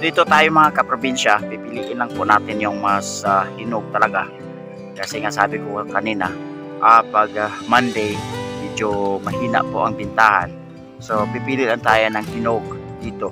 Dito tayo mga kaprobinsya, pipiliin lang po natin yung mas hinog talaga. Kasi nga sabi ko kanina, pag Monday, medyo mahina po ang bintahan. So pipili lang tayo ng hinog dito.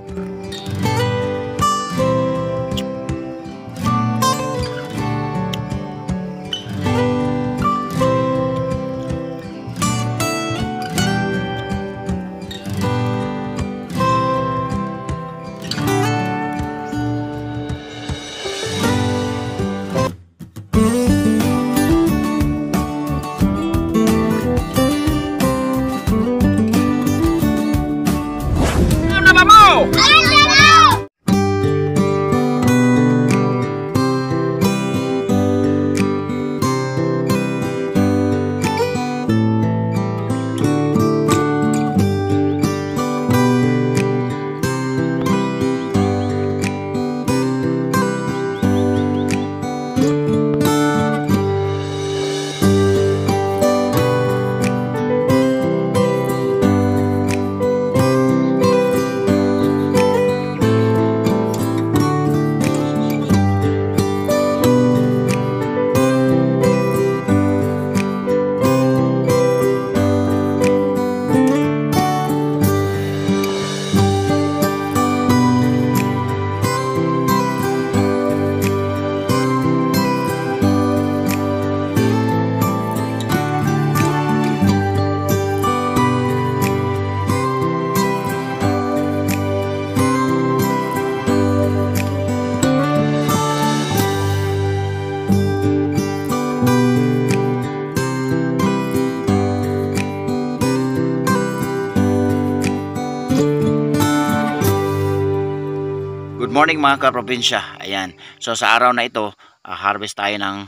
Good morning mga kaprobinsya. Ayan. So sa araw na ito, harvest tayo ng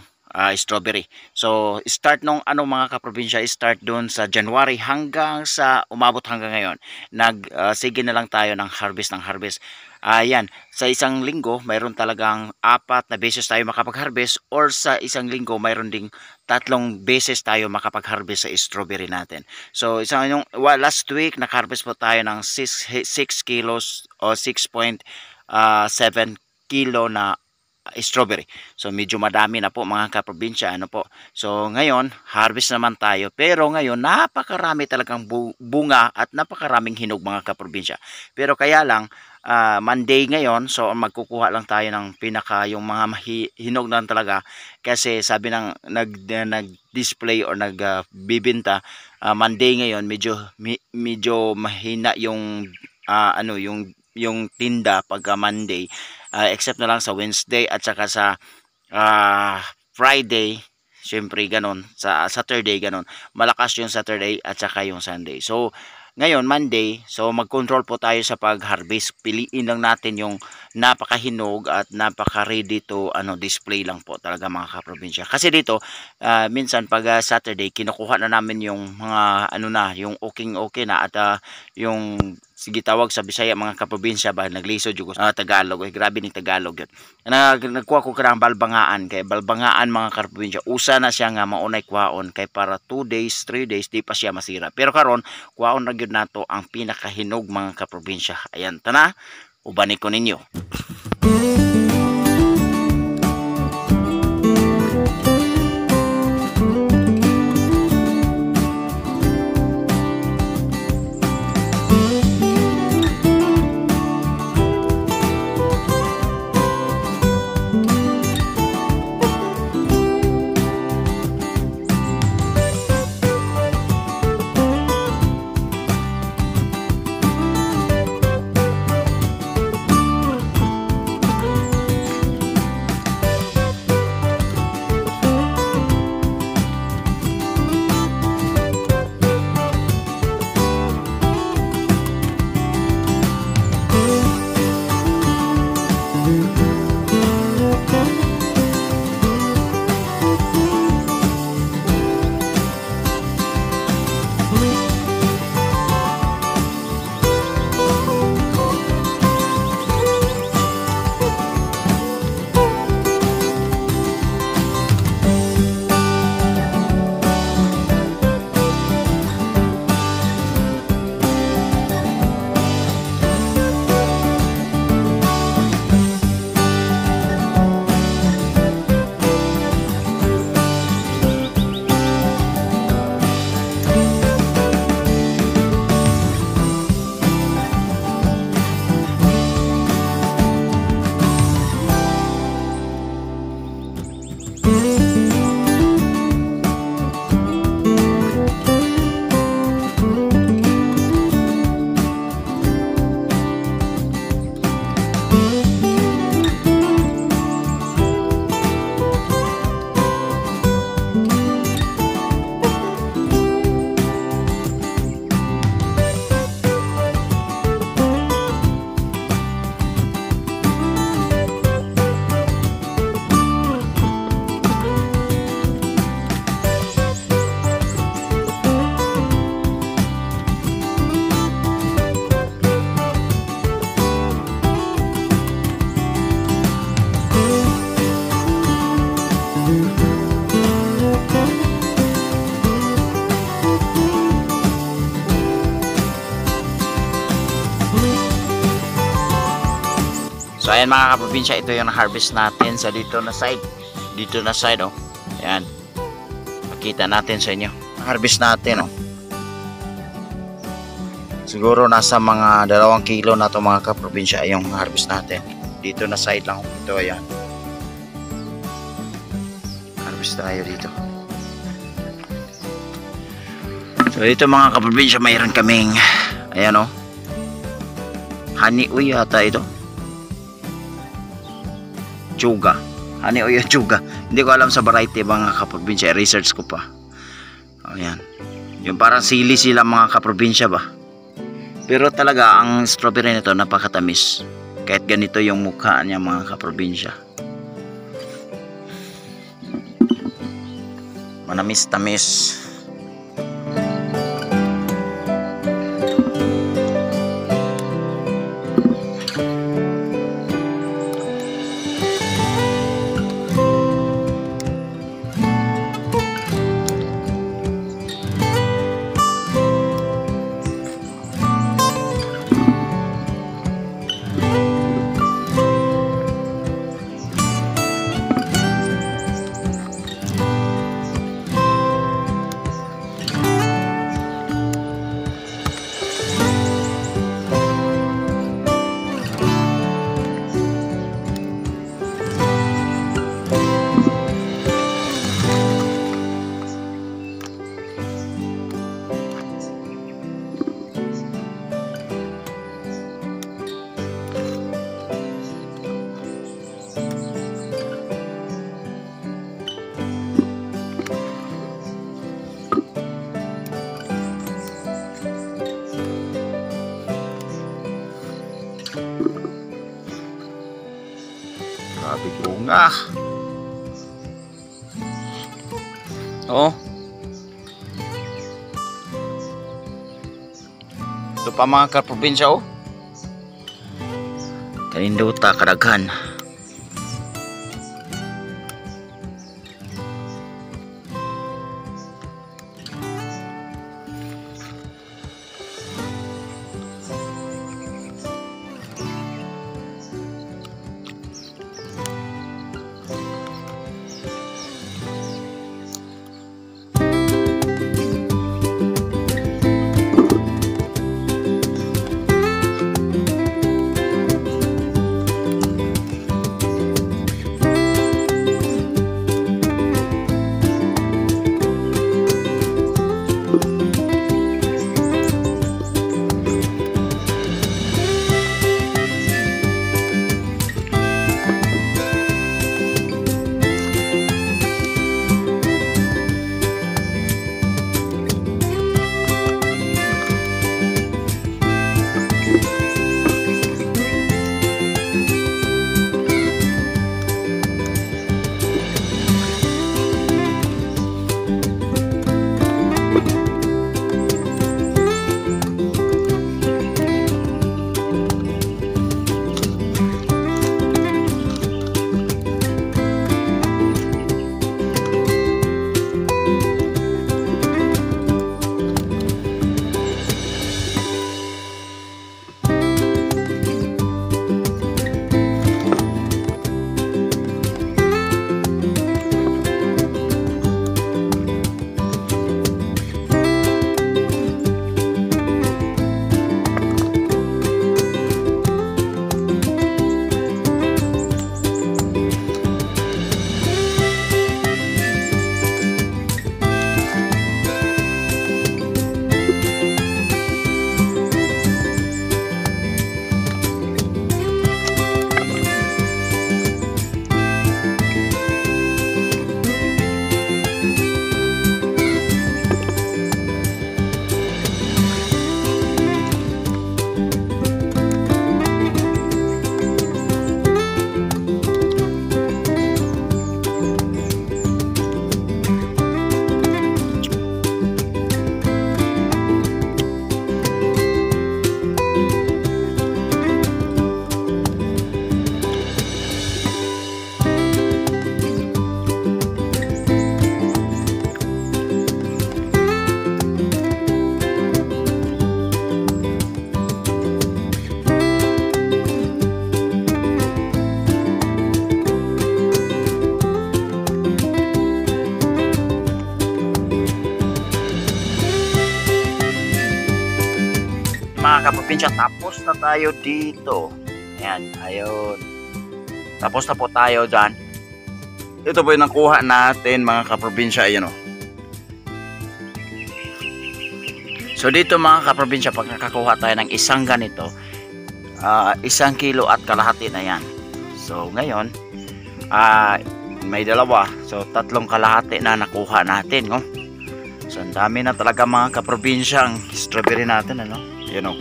strawberry. So start nung mga kaprobinsya, start doon sa January hanggang sa umabot hanggang ngayon. Sige na lang tayo ng harvest. Ayan, sa isang linggo mayroon talagang 4 na beses tayo makapag-harvest, or sa isang linggo mayroon ding 3 beses tayo makapag-harvest sa strawberry natin. So last week naka-harvest po tayo ng 6 kilos o 6.7 kilo na strawberry. So medyo madami na po mga kaprobinsya, So ngayon harvest naman tayo, pero ngayon napakarami talagang bunga at napakaraming hinog mga kaprobinsya. Pero kaya lang Monday ngayon, so magkukuha lang tayo ng yung mga hinog na talaga, kasi sabi ng nag-display or nagbibenta, Monday ngayon medyo mahina yung yung tinda pagka Monday, except na lang sa Wednesday at saka sa Friday. Siyempre ganon, sa Saturday ganon, malakas yung Saturday at saka yung Sunday. So ngayon Monday, so mag-control po tayo sa pag-harvest. Piliin lang natin yung napakahinog at napaka-ready to display lang po talaga mga kaprobinsya. Kasi dito minsan pag Saturday kinukuha na namin yung mga yung okay na, at yung sige tawag sa Bisaya mga kaprobinsya ba, naglisod yung Tagalog. Grabe ni Tagalog yun. Nagkuha ko karang balbangaan, kay balbangaan mga kaprobinsya, usa na siya nga maunay kwaon, kay para 2 days 3 days di pa siya masira. Pero karon kwaon na gyud nato ang pinakahinog mga kaprobinsya. Ayan, tana ubani ko ninyo. So ayan mga kaprobinsya, ito yung harvest natin sa dito na side. Dito na side oh. Ayan. Pakita natin sa inyo. Harvest natin oh. Siguro nasa mga 2 kilo na to mga kaprobinsya yung harvest natin. Dito na side lang. Ito ayan. Harvest tayo dito. So dito mga kaprobinsya, mayroon kaming ayan o. Honey uy yata ito. Chuga. Honey uy chuga. Hindi ko alam sa variety mga kaprobinsya. Research ko pa. Ayan. Yung parang sili sila mga kaprobinsya ba. Pero talaga ang strawberry nito napakatamis. Kahit ganito yung mukha niya mga kaprobinsya. Manamis-tamis. Grabe bunga. Oh. Ito pa mga kaprobinsya oh. Kaninduta kadaghan. kaprobinsya, tapos na tayo dito. Ayan, ayun. Tapos na po tayo dyan. Ito po yung nakuha natin mga kaprobinsya. Ayan o. So dito mga kaprobinsya, pag nakakuha tayo ng isang ganito, 1 kilo at kalahati na yan. So ngayon, may dalawa. So 3 kalahati na nakuha natin. No? So ang dami na talaga mga kaprobinsya ang strawberry natin. Ano? Ayan o.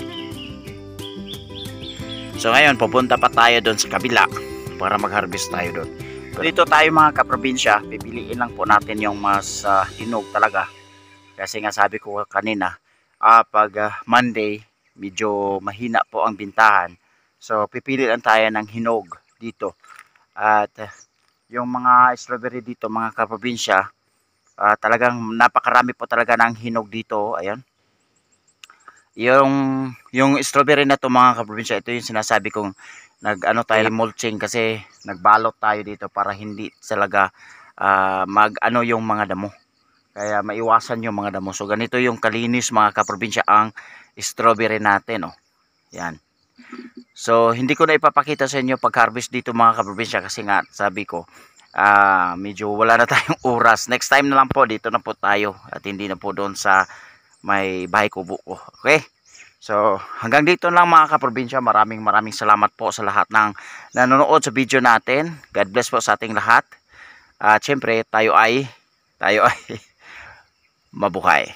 So ngayon, pupunta pa tayo doon sa kabila para mag-harvest tayo doon. Dito tayo mga kaprobinsya, pipiliin lang po natin yung mas hinog talaga. Kasi nga sabi ko kanina, pag Monday, medyo mahina po ang bintahan. So pipili lang tayo ng hinog dito. At yung mga strawberry dito mga kaprobinsya, talagang napakarami po talaga ng hinog dito. Ayan. Yung strawberry na to mga kaprobinsya, ito yung sinasabi kong nag-ano tayo mulching kasi nagbalot tayo dito para hindi talaga mag-ano yung mga damo. Kaya maiwasan yung mga damo. So ganito yung kalinis mga kaprobinsya ang strawberry natin. Oh. Yan. So hindi ko na ipapakita sa inyo pag-harvest dito mga kaprobinsya kasi nga sabi ko medyo wala na tayong oras. Next time na lang po, dito na po tayo at hindi na po doon sa may bahay kubo ko. Okay? So, hanggang dito lang mga kaprobinsya. Maraming salamat po sa lahat ng nanonood sa video natin. God bless po sa ating lahat. At syempre, tayo ay mabuhay.